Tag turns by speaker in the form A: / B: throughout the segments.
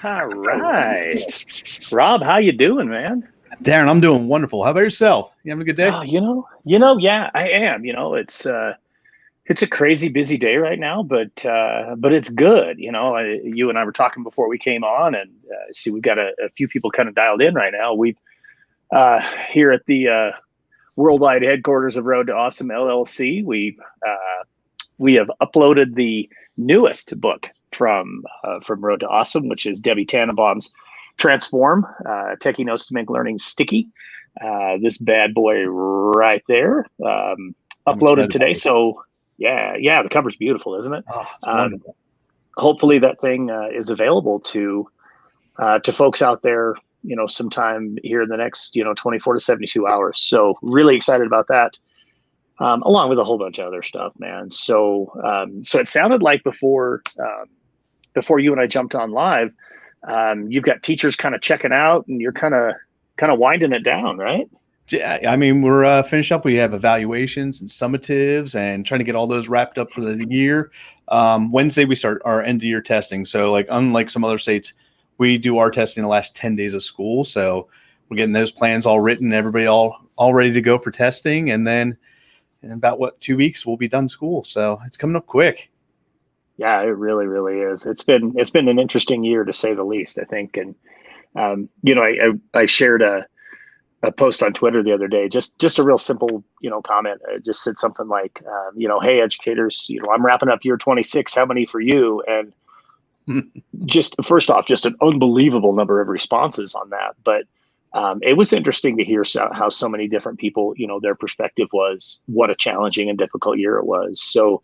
A: All right. Rob, how you doing, man?
B: Darren, I'm doing wonderful. How about yourself? You having a good day?
A: Oh, yeah, I am. It's a crazy busy day right now, but it's good. You and I were talking before we came on, and see, we've got a few people kind of dialed in right now. We've here at the worldwide headquarters of Road to Awesome LLC. We have uploaded the newest book from Road to Awesome, which is Debbie Tannenbaum's Transform, Techie Notes to Make Learning Sticky. This bad boy right there,
B: I'm
A: uploaded
B: excited about
A: today.
B: this.
A: So yeah, the cover's beautiful, isn't it?
B: Oh, it's
A: Um,
B: wonderful.
A: Hopefully that thing is available to folks out there, sometime here in the next, 24 to 72 hours. So really excited about that. Along with a whole bunch of other stuff, man. So it sounded like before you and I jumped on live, you've got teachers kind of checking out, and you're kind of winding it down, right?
B: Yeah, I mean, we're finished up. We have evaluations and summatives and trying to get all those wrapped up for the year. Wednesday, we start our end of year testing. So, like, unlike some other states, we do our testing the last 10 days of school. So, we're getting those plans all written, everybody all ready to go for testing. And then in about 2 weeks, we'll be done school. So, it's coming up quick.
A: Yeah, it really, really is. It's been an interesting year to say the least, I think. And I shared a post on Twitter the other day, just a real simple, comment. I just said something like, hey educators, I'm wrapping up year 26. How many for you? And just first off, just an unbelievable number of responses on that. But it was interesting to hear how so many different people, their perspective was what a challenging and difficult year it was. So,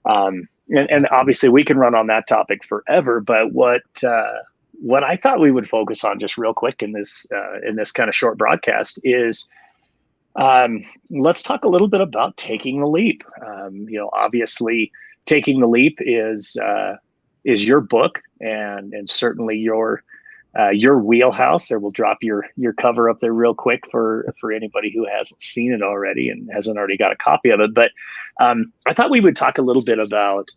A: and obviously we can run on that topic forever. But what I thought we would focus on just real quick in this kind of short broadcast is let's talk a little bit about taking the leap. Obviously, taking the leap is your book and certainly your wheelhouse. There, we'll drop your cover up there real quick for anybody who hasn't seen it already and hasn't already got a copy of it. But I thought we would talk a little bit about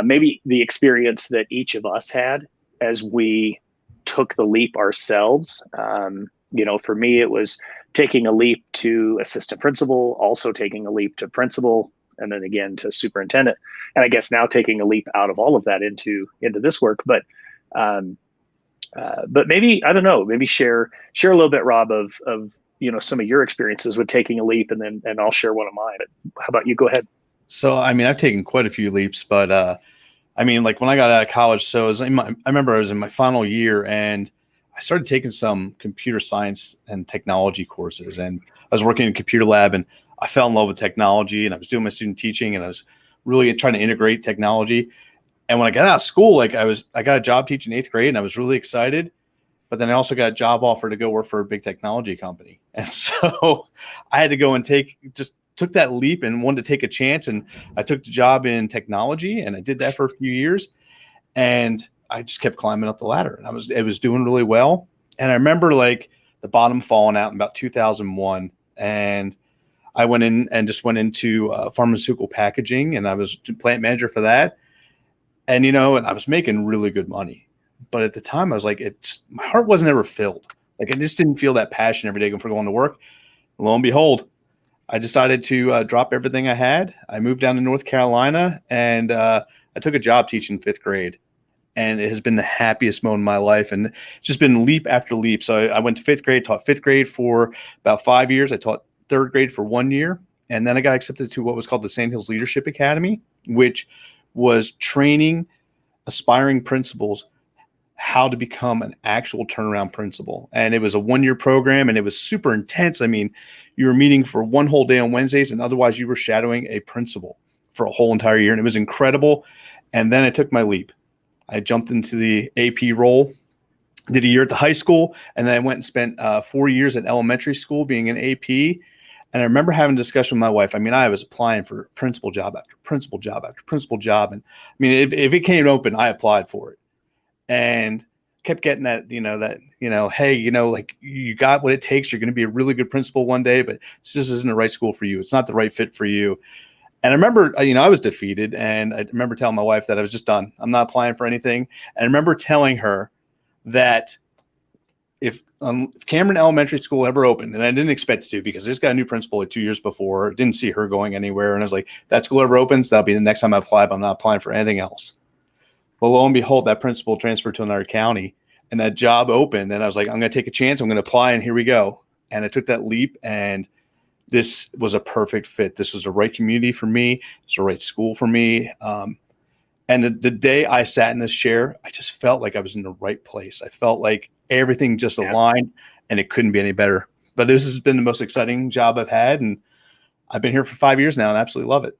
A: maybe the experience that each of us had as we took the leap ourselves. For me, it was taking a leap to assistant principal, also taking a leap to principal, and then again to superintendent. And I guess now taking a leap out of all of that into this work. But maybe, I don't know, maybe share a little bit, Rob, of some of your experiences with taking a leap, and I'll share one of mine. How about you? Go ahead.
B: So, I mean, I've taken quite a few leaps, but I mean, like when I got out of college, so I remember I was in my final year and I started taking some computer science and technology courses, and I was working in a computer lab, and I fell in love with technology, and I was doing my student teaching, and I was really trying to integrate technology. And when I got out of school, I got a job teaching 8th grade, and I was really excited. But then I also got a job offer to go work for a big technology company, and so I had to go and took that leap and wanted to take a chance. And I took the job in technology, and I did that for a few years, and I just kept climbing up the ladder, and it was doing really well. And I remember like the bottom falling out in about 2001, and I went into pharmaceutical packaging, and I was plant manager for that. And, and I was making really good money, but at the time I was like, my heart wasn't ever filled. Like I just didn't feel that passion every day for going to work. Lo and behold, I decided to drop everything I had. I moved down to North Carolina, and I took a job teaching 5th grade, and it has been the happiest moment of my life. And it's just been leap after leap. So I went to 5th grade, taught 5th grade for about 5 years. I taught 3rd grade for 1 year. And then I got accepted to what was called the Sand Hills Leadership Academy, which was training aspiring principals how to become an actual turnaround principal. And it was a 1-year program, and it was super intense. I mean, you were meeting for one whole day on Wednesdays, and otherwise you were shadowing a principal for a whole entire year. And it was incredible. And then I took my leap. I jumped into the AP role, did a year at the high school, and then I went and spent 4 years at elementary school being an AP. And I remember having a discussion with my wife. I mean, I was applying for principal job after principal job after principal job. And I mean, if it came open, I applied for it, and kept getting that, hey, like you got what it takes. You're going to be a really good principal one day, but this just isn't the right school for you. It's not the right fit for you. And I remember, I was defeated, and I remember telling my wife that I was just done. I'm not applying for anything. And I remember telling her that if Cameron Elementary School ever opened, and I didn't expect it to because this got a new principal like 2 years before, didn't see her going anywhere. And I was like, that school ever opens, that'll be the next time I apply, but I'm not applying for anything else. Well, lo and behold, that principal transferred to another county and that job opened. And I was like, I'm going to take a chance. I'm going to apply, and here we go. And I took that leap, and this was a perfect fit. This was the right community for me. It's the right school for me. And the day I sat in this chair, I just felt like I was in the right place. I felt like everything just aligned, and it couldn't be any better. But this has been the most exciting job I've had, and I've been here for 5 years now and absolutely love it.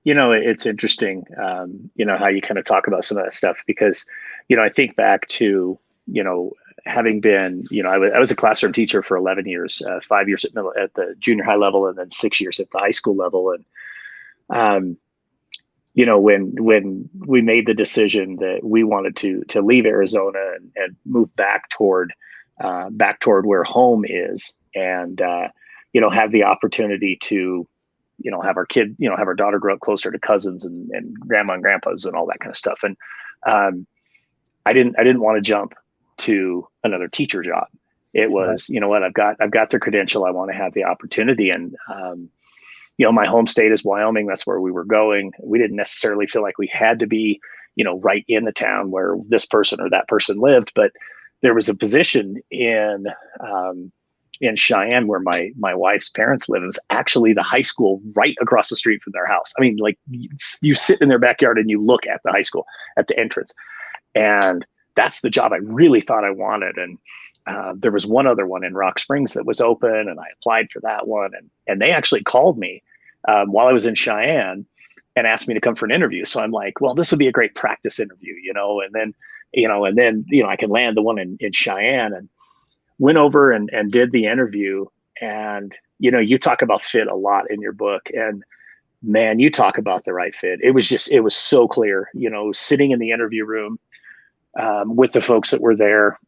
A: It's interesting, how you kind of talk about some of that stuff because, I think back to, having been, I was a classroom teacher for 11 years, 5 years at the junior high level, and then 6 years at the high school level. And, when we made the decision that we wanted to leave Arizona and move back toward where home is, and have the opportunity to have our daughter grow up closer to cousins and grandma and grandpas and all that kind of stuff. And I didn't want to jump to another teacher job. It was, I've got the credential. I want to have the opportunity. And my home state is Wyoming. That's where we were going. We didn't necessarily feel like we had to be, right in the town where this person or that person lived, but there was a position in Cheyenne where my wife's parents live. It was actually the high school right across the street from their house. I mean, like you sit in their backyard and you look at the high school at the entrance, and that's the job I really thought I wanted. And there was one other one in Rock Springs that was open, and I applied for that one. And they actually called me while I was in Cheyenne and asked me to come for an interview. So I'm like, well, this would be a great practice interview, and then I can land the one in Cheyenne. And went over and did the interview. And, you talk about fit a lot in your book, and man, you talk about the right fit. It was so clear, sitting in the interview room with the folks that were there,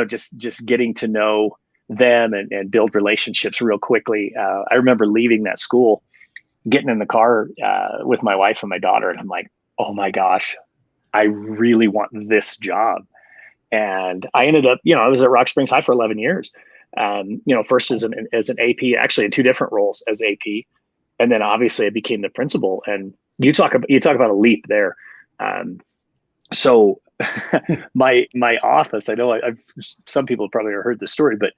A: just getting to know them and build relationships real quickly. I remember leaving that school, getting in the car with my wife and my daughter, and I'm like, oh my gosh, I really want this job. And I ended up, I was at Rock Springs High for 11 years. First as an AP, actually in two different roles as AP, and then obviously I became the principal. And you talk about a leap there. So my office, I know some people probably have heard this story, but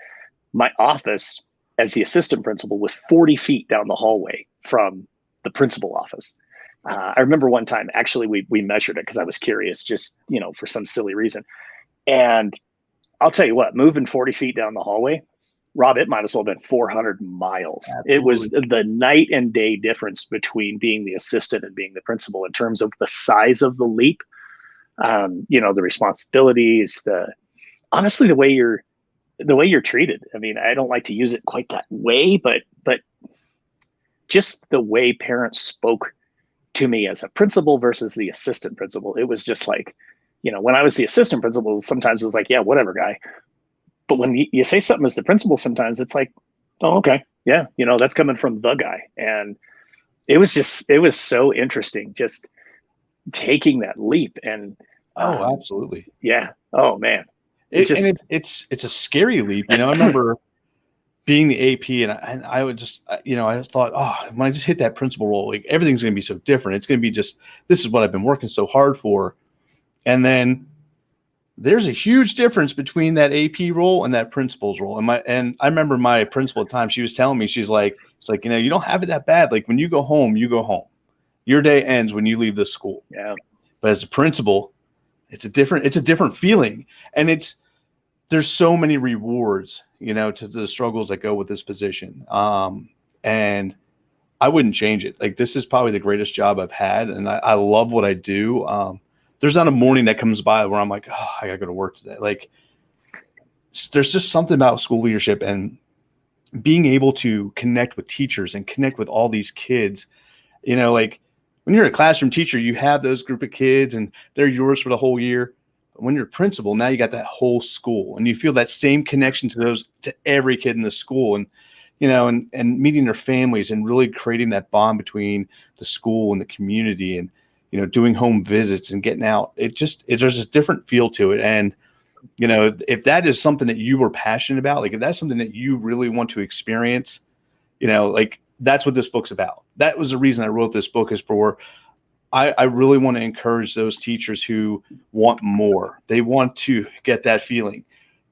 A: my office as the assistant principal was 40 feet down the hallway from the principal office. I remember one time, actually, we measured it because I was curious, just, for some silly reason. And I'll tell you what, moving 40 feet down the hallway, Rob, it might as well have been 400 miles. Absolutely. It was the night and day difference between being the assistant and being the principal in terms of the size of the leap, the responsibilities, honestly, the way you're treated. I mean, I don't like to use it quite that way, but just the way parents spoke to me as a principal versus the assistant principal. It was just like, when I was the assistant principal, sometimes it was like, yeah, whatever, guy. But when you say something as the principal, sometimes it's like, oh, okay. Yeah. That's coming from the guy. And it was so interesting just taking that leap. And
B: absolutely.
A: Yeah. Oh man.
B: It's a scary leap. I remember being the AP, and I would just, I thought, when I just hit that principal role, like everything's going to be so different. It's going to be this is what I've been working so hard for. And then there's a huge difference between that AP role and that principal's role. And I remember my principal at the time, she was telling me, it's like, you don't have it that bad. Like when you go home, you go home. Your day ends when you leave the school.
A: Yeah.
B: But as a principal, it's a different feeling. And there's so many rewards, to the struggles that go with this position. And I wouldn't change it. Like this is probably the greatest job I've had. And I love what I do. There's not a morning that comes by where I'm like, I gotta go to work today. Like there's just something about school leadership and being able to connect with teachers and connect with all these kids. Like when you're a classroom teacher, you have those group of kids and they're yours for the whole year. But when you're a principal, now you got that whole school and you feel that same connection to every kid in the school, and and meeting their families and really creating that bond between the school and the community. And doing home visits and getting out. There's a different feel to it. And, if that is something that you were passionate about, like if that's something that you really want to experience, like that's what this book's about. That was the reason I wrote this book, is for, I really want to encourage those teachers who want more. They want to get that feeling.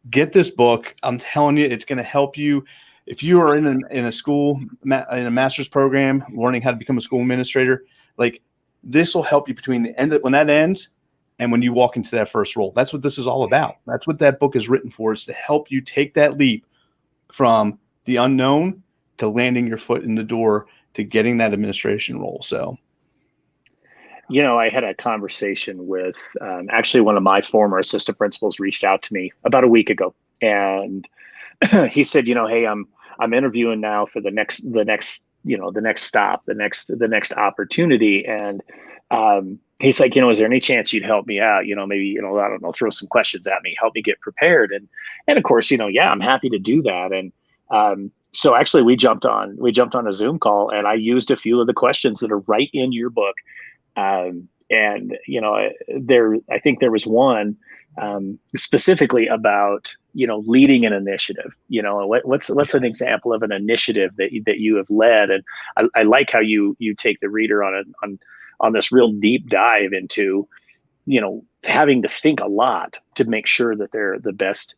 B: Get this book. I'm telling you, it's going to help you. If you are in a school, in a master's program, learning how to become a school administrator, like this will help you between the end when that ends and when you walk into that first role. That's what this is all about. That's what that book is written for, is to help you take that leap from the unknown to landing your foot in the door to getting that administration role. So,
A: I had a conversation with actually one of my former assistant principals reached out to me about a week ago, and he said, hey, I'm interviewing now for the next stop, the next opportunity, and he's like, is there any chance you'd help me out? Maybe I don't know, throw some questions at me, help me get prepared, and of course, yeah, I'm happy to do that, and so actually we jumped on a Zoom call, and I used a few of the questions that are right in your book. And I think there was one specifically about leading an initiative. What's an example of an initiative that you have led? And I like how you take the reader on this real deep dive into having to think a lot to make sure that they're the best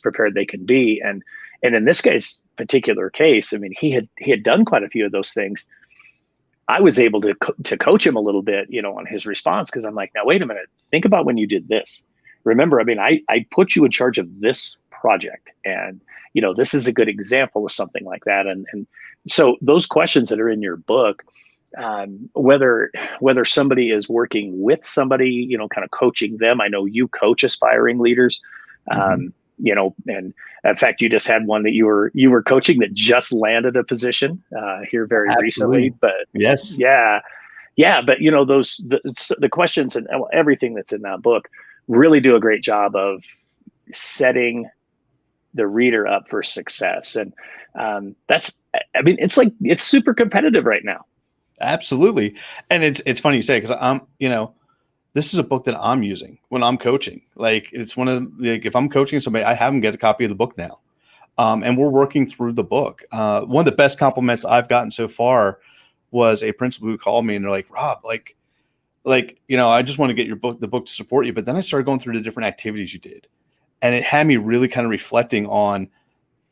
A: prepared they can be. And in this guy's particular case, I mean, he had done quite a few of those things. I was able to coach him a little bit, on his response, because I'm like, now, wait a minute, think about when you did this. Remember, I mean, I put you in charge of this project, and, this is a good example of something like that. And so those questions that are in your book, whether somebody is working with somebody, kind of coaching them. I know you coach aspiring leaders, and in fact, you just had one that you were coaching that just landed a position here very
B: Absolutely.
A: recently. But
B: yes,
A: yeah. But the questions and everything that's in that book really do a great job of setting the reader up for success. And it's super competitive right now.
B: Absolutely. And it's funny you say, because this is a book that I'm using when I'm coaching. Like, it's one of if I'm coaching somebody, I have them get a copy of the book now. And we're working through the book. One of the best compliments I've gotten so far was a principal who called me and they're like, Rob, I just want to get the book to support you. But then I started going through the different activities you did. And it had me really kind of reflecting on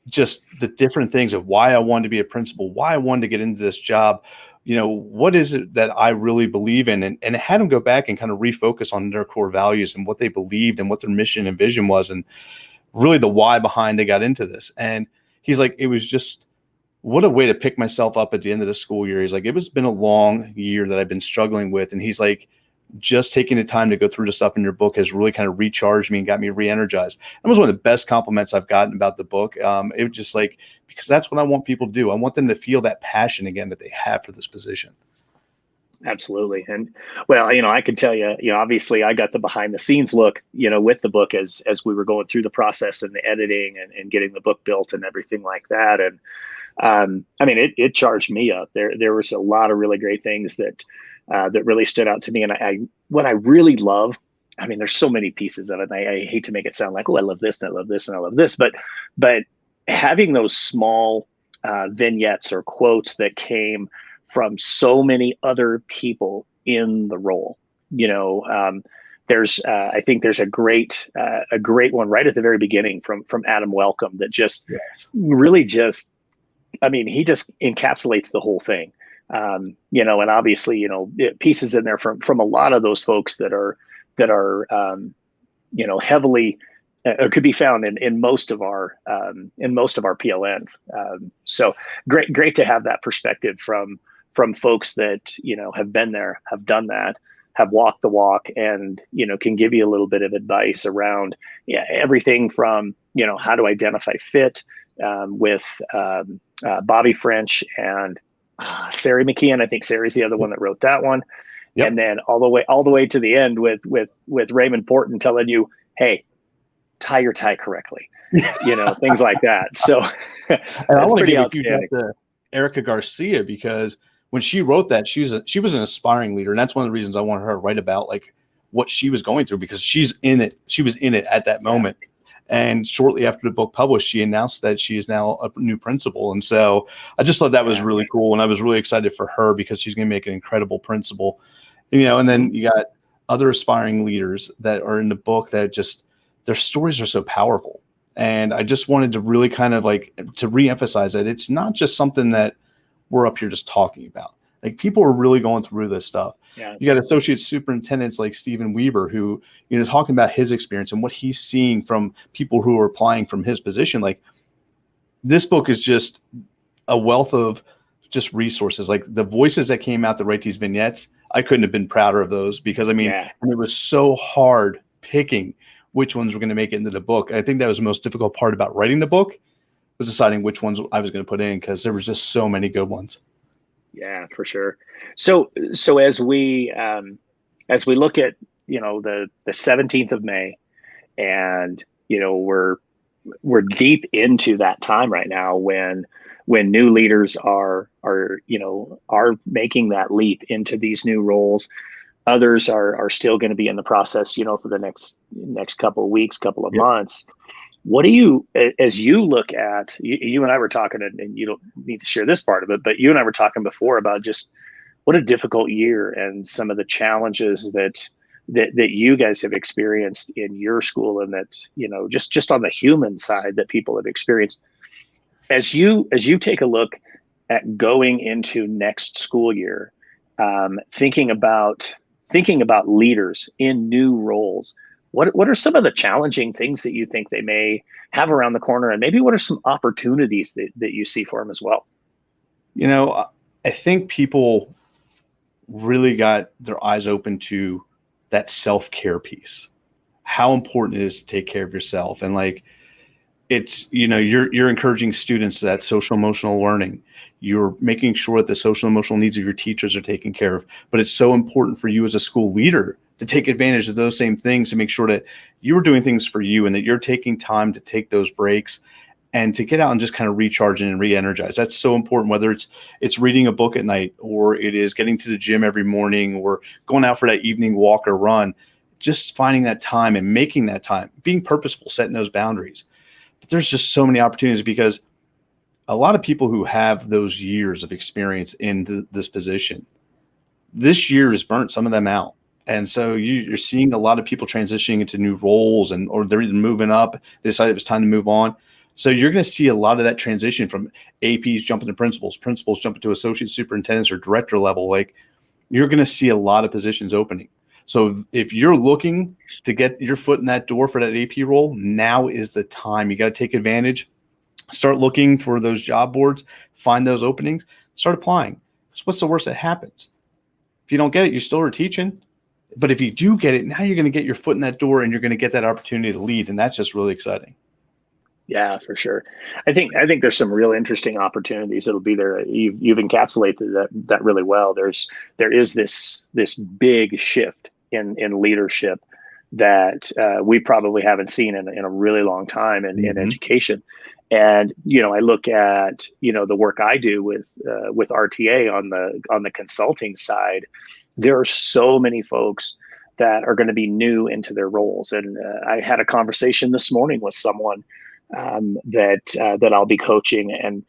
B: just the different things of why I wanted to be a principal, why I wanted to get into this job. What is it that I really believe in? And it had them go back and kind of refocus on their core values and what they believed and what their mission and vision was, and really the why behind they got into this. And he's like, it was just, what a way to pick myself up at the end of the school year. He's like, it's been a long year that I've been struggling with. And he's like, just taking the time to go through the stuff in your book has really kind of recharged me and got me re-energized. That was one of the best compliments I've gotten about the book. It was just like, because that's what I want people to do. I want them to feel that passion again that they have for this position.
A: Absolutely. And well, I can tell you, obviously I got the behind the scenes look, with the book as we were going through the process and the editing and getting the book built and everything like that. And it charged me up. There was a lot of really great things that really stood out to me. And what I really love, there's so many pieces of it. And I hate to make it sound like, oh, I love this and I love this and I love this, but having those small vignettes or quotes that came from so many other people in the role, I think there's a great one right at the very beginning from Adam Welcome that just really just, he just encapsulates the whole thing. And obviously, pieces in there from a lot of those folks that are heavily or could be found in most of our PLNs. So great to have that perspective from folks that have been there, have done that, have walked the walk, and can give you a little bit of advice around everything from how to identify fit with Bobby French and Sari McKeon. I think Sari's the other one that wrote that one. Yep. And then all the way to the end with Raymond Porton telling you, hey, tie your tie correctly, things like that. So
B: and I want to give a huge shout to Erica Garcia, because when she wrote that, she was an aspiring leader, and that's one of the reasons I wanted her to write about like what she was going through, because she's in it. She was in it at that moment. And shortly after the book published, she announced that she is now a new principal. And so I just thought that was really cool. And I was really excited for her because she's going to make an incredible principal, and then you got other aspiring leaders that are in the book that just, their stories are so powerful. And I just wanted to really kind of like to reemphasize that it's not just something that we're up here just talking about. Like, people are really going through this stuff.
A: Yeah.
B: You got associate superintendents like Stephen Weber, who, talking about his experience and what he's seeing from people who are applying from his position. Like, this book is just a wealth of just resources. Like, the voices that came out to write these vignettes, I couldn't have been prouder of those, because and it was so hard picking which ones were going to make it into the book. I think that was the most difficult part about writing the book, was deciding which ones I was going to put in, because there was just so many good ones.
A: Yeah, for sure. So as we look at, the 17th of May, and we're deep into that time right now when new leaders are making that leap into these new roles. Others are still going to be in the process, for the next couple of weeks, couple of months. What do you, as you look at, you and I were talking, and you don't need to share this part of it, but you and I were talking before about just what a difficult year and some of the challenges that you guys have experienced in your school, and that, just on the human side that people have experienced. As you take a look at going into next school year, thinking about leaders in new roles, what are some of the challenging things that you think they may have around the corner, and maybe what are some opportunities that you see for them as well?
B: I think people really got their eyes open to that self-care piece, how important it is to take care of yourself. And like, it's, you're encouraging students to that social emotional learning. You're making sure that the social emotional needs of your teachers are taken care of. But it's so important for you as a school leader to take advantage of those same things, to make sure that you're doing things for you, and that you're taking time to take those breaks and to get out and just kind of recharge and re-energize. That's so important, whether it's reading a book at night, or it is getting to the gym every morning, or going out for that evening walk or run. Just finding that time and making that time, being purposeful, setting those boundaries. But there's just so many opportunities, because a lot of people who have those years of experience in this position, this year has burnt some of them out. And so you're seeing a lot of people transitioning into new roles, or they're either moving up, they decided it was time to move on. So you're going to see a lot of that transition from APs jumping to principals jumping to associate superintendents or director level. Like, you're going to see a lot of positions opening. So if you're looking to get your foot in that door for that AP role, now is the time. You got to take advantage. Start looking for those job boards, find those openings, start applying. So what's the worst that happens? If you don't get it, you still are teaching. But if you do get it, now you're going to get your foot in that door, and you're going to get that opportunity to lead. And that's just really exciting.
A: Yeah, for sure. I think there's some real interesting opportunities that'll be there. You've encapsulated that really well. There is this big shift in leadership that we probably haven't seen in a really long time in education. And I look at the work I do with RTA on the consulting side. There are so many folks that are going to be new into their roles, and I had a conversation this morning with someone that I'll be coaching, and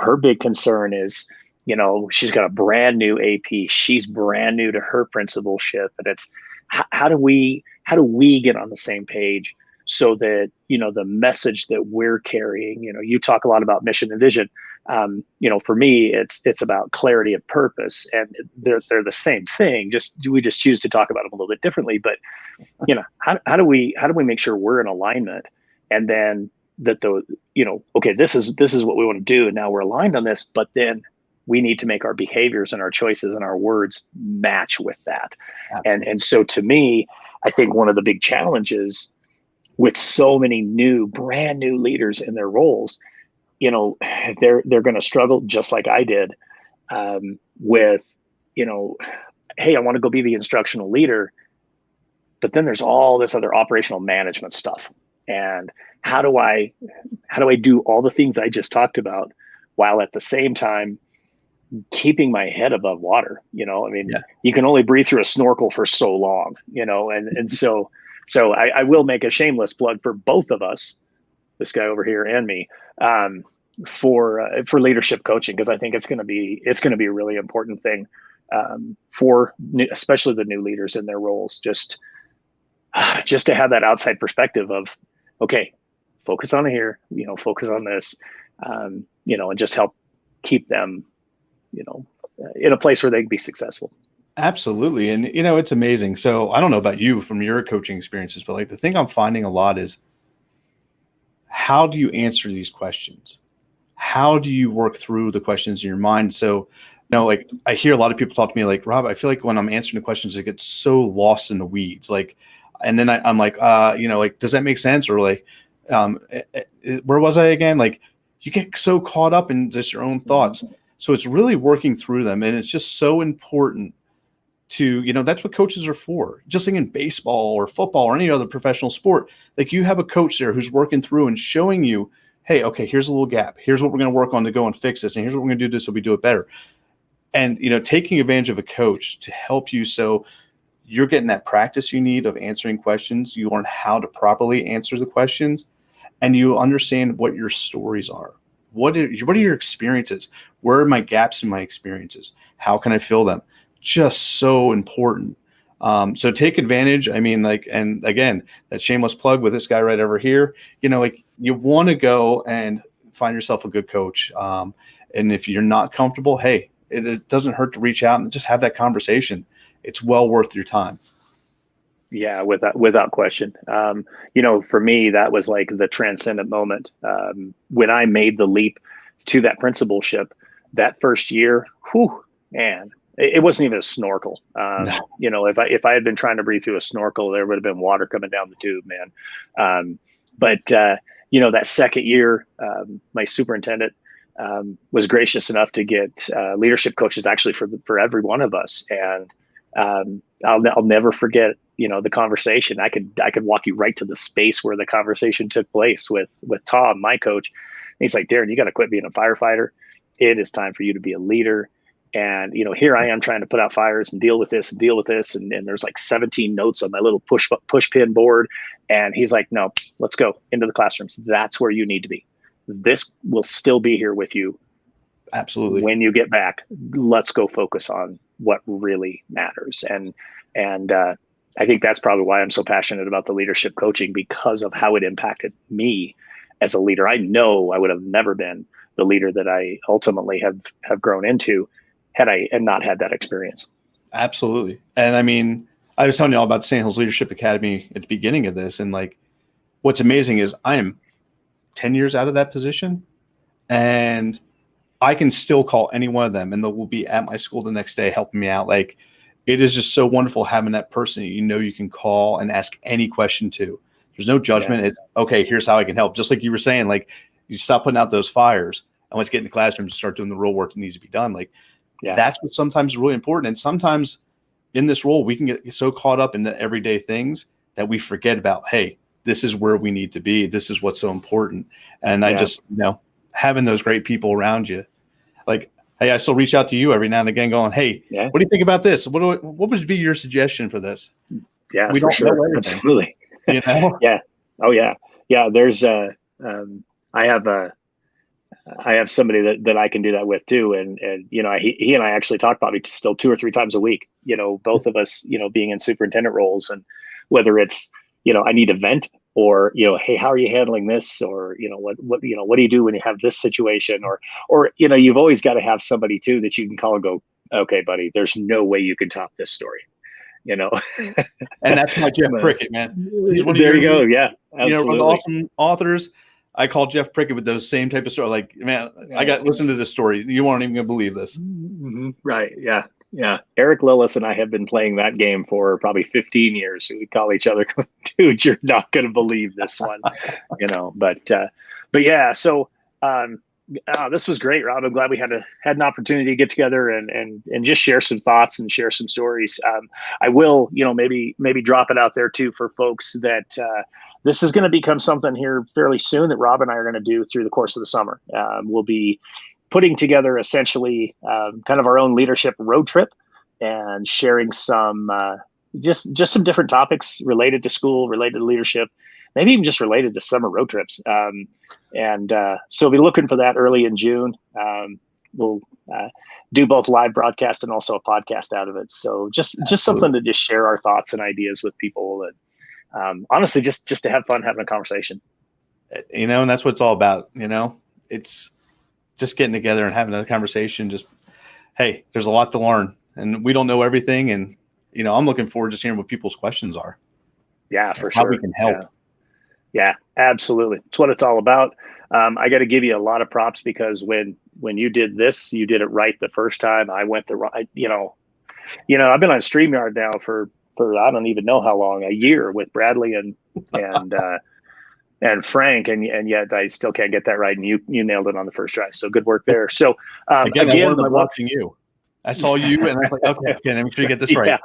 A: her big concern is, she's got a brand new AP, she's brand new to her principalship, and it's how do we get on the same page so that the message that we're carrying, you talk a lot about mission and vision. For me, it's about clarity of purpose, and they're the same thing. We just choose to talk about them a little bit differently. But how do we make sure we're in alignment, and then that okay, this is what we want to do, and now we're aligned on this, but then we need to make our behaviors and our choices and our words match with that. And so to me, I think one of the big challenges with so many brand new leaders in their roles, they're going to struggle just like I did with, hey, I want to go be the instructional leader, but then there's all this other operational management stuff. And how do I do all the things I just talked about while at the same time keeping my head above water. I mean,
B: Yes.
A: you can only breathe through a snorkel for so long, and so I will make a shameless plug for both of us, this guy over here and me, um, for leadership coaching, because I think it's going to be a really important thing, for especially the new leaders in their roles, just to have that outside perspective of, okay, focus on here, focus on this, and just help keep them, in a place where they can be successful.
B: Absolutely. And, it's amazing. So I don't know about you from your coaching experiences, but like the thing I'm finding a lot is, how do you answer these questions? How do you work through the questions in your mind? So, like I hear a lot of people talk to me like, Rob, I feel like when I'm answering the questions, it gets so lost in the weeds. Like, and then I'm like, like, does that make sense? Or like, where was I again? Like, you get so caught up in just your own thoughts. So it's really working through them. And it's just so important to, that's what coaches are for. Just like in baseball or football or any other professional sport, like you have a coach there who's working through and showing you, hey, okay, here's a little gap. Here's what we're going to work on to go and fix this. And here's what we're going to do so we do it better. And, taking advantage of a coach to help you. So you're getting that practice you need of answering questions. You learn how to properly answer the questions, and you understand what your stories are. What are your experiences? Where are my gaps in my experiences? How can I fill them? Just so important. So take advantage. I mean, like, and again, that shameless plug with this guy right over here, like you want to go and find yourself a good coach. And if you're not comfortable, hey, it doesn't hurt to reach out and just have that conversation. It's well worth your time.
A: Yeah, without question. For me, that was like the transcendent moment, when I made the leap to that principalship. That first year, whew, man, it wasn't even a snorkel.
B: No.
A: If I had been trying to breathe through a snorkel, there would have been water coming down the tube, man. But that second year, my superintendent was gracious enough to get leadership coaches actually for every one of us, and I'll never forget, the conversation. I could walk you right to the space where the conversation took place with Tom, my coach. And he's like, Darrin, you got to quit being a firefighter. It is time for you to be a leader. And, here I am trying to put out fires and deal with this and deal with this. And there's like 17 notes on my little push pin board. And he's like, no, let's go into the classrooms. That's where you need to be. This will still be here with you.
B: Absolutely.
A: When you get back, let's go focus on what really matters. And I think that's probably why I'm so passionate about the leadership coaching, because of how it impacted me as a leader. I know I would have never been the leader that I ultimately have grown into had I not had that experience.
B: Absolutely. And I mean, I was telling you all about the St. Hills Leadership Academy at the beginning of this. And like, what's amazing is I am 10 years out of that position, and I can still call any one of them and they will be at my school the next day helping me out. Like, it is just so wonderful having that person you can call and ask any question to. There's no judgment. Yeah. It's okay, here's how I can help. Just like you were saying, like, you stop putting out those fires and let's get in the classroom and start doing the real work that needs to be done. Like, that's what sometimes is really important. And sometimes in this role, we can get so caught up in the everyday things that we forget about, hey, this is where we need to be. This is what's so important. And I just, having those great people around you, like, hey, I still reach out to you every now and again going, hey, what do you think about this? What would be your suggestion for this?
A: Yeah, we don't know everything. Absolutely. Yeah. Oh yeah. Yeah. There's I have somebody that I can do that with too. And he and I actually talk about it still 2 or 3 times a week, both of us, being in superintendent roles, and whether it's, I need to vent, or, hey, how are you handling this? Or, what do you do when you have this situation? Or, you've always got to have somebody too that you can call and go, okay, buddy, there's no way you can top this story,
B: And that's my Jeff Prickett, man. He's one of
A: there you go. Yeah. Absolutely.
B: One of the awesome authors. I call Jeff Prickett with those same type of story. Like, man, listen to this story. You weren't even going to believe this.
A: Mm-hmm. Right. Yeah. Yeah. Eric Lillis and I have been playing that game for probably 15 years. We call each other, dude, you're not going to believe this one, but yeah. So, this was great, Rob. I'm glad we had an opportunity to get together and just share some thoughts and share some stories. I will, maybe drop it out there too for folks that, this is going to become something here fairly soon that Rob and I are going to do through the course of the summer. We'll be putting together essentially kind of our own leadership road trip and sharing some just some different topics related to school, related to leadership, maybe even just related to summer road trips. So we'll be looking for that early in June. We'll do both live broadcast and also a podcast out of it. So just something to just share our thoughts and ideas with people, and honestly, just to have fun having a conversation.
B: And that's what it's all about. It's just getting together and having a conversation. Just, hey, there's a lot to learn, and we don't know everything. And I'm looking forward to hearing what people's questions are.
A: Yeah, for
B: how
A: sure.
B: we can help.
A: Yeah, absolutely. It's what it's all about. I got to give you a lot of props because when you did this, you did it right the first time. I went the right, I've been on StreamYard now for I don't even know how long, a year with Bradley and Frank, and yet I still can't get that right. And you nailed it on the first try. So good work there. So
B: again, I learned by watching you. I saw you and I was like, okay, make sure you get this right.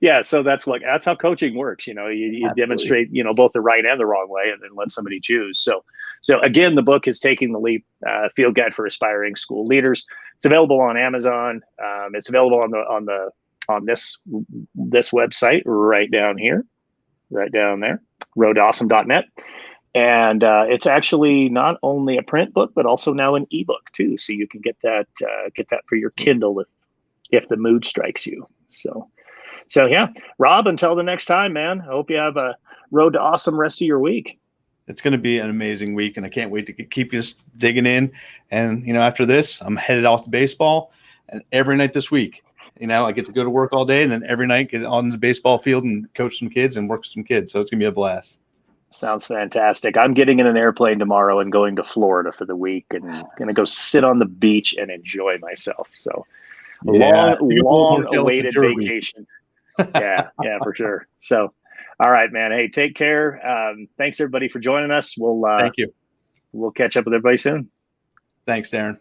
A: Yeah. So that's how coaching works. You demonstrate, both the right and the wrong way, and then let somebody choose. So again, the book is Taking the Leap, Field Guide for Aspiring School Leaders. It's available on Amazon. It's available on this website right down here, right down there, roadawesome.net. And it's actually not only a print book, but also now an ebook too. So you can get that for your Kindle if the mood strikes you. So yeah, Rob, until the next time, man, I hope you have a road to awesome rest of your week.
B: It's going to be an amazing week, and I can't wait to keep you digging in. And, after this, I'm headed off to baseball, and every night this week, I get to go to work all day, and then every night get on the baseball field and coach some kids and work with some kids. So it's going to be a blast.
A: Sounds fantastic. I'm getting in an airplane tomorrow and going to Florida for the week, and going to go sit on the beach and enjoy myself. So long awaited vacation. Yeah, for sure. So, all right, man. Hey, take care. Thanks everybody for joining us.
B: Thank you.
A: We'll catch up with everybody soon.
B: Thanks, Darrin.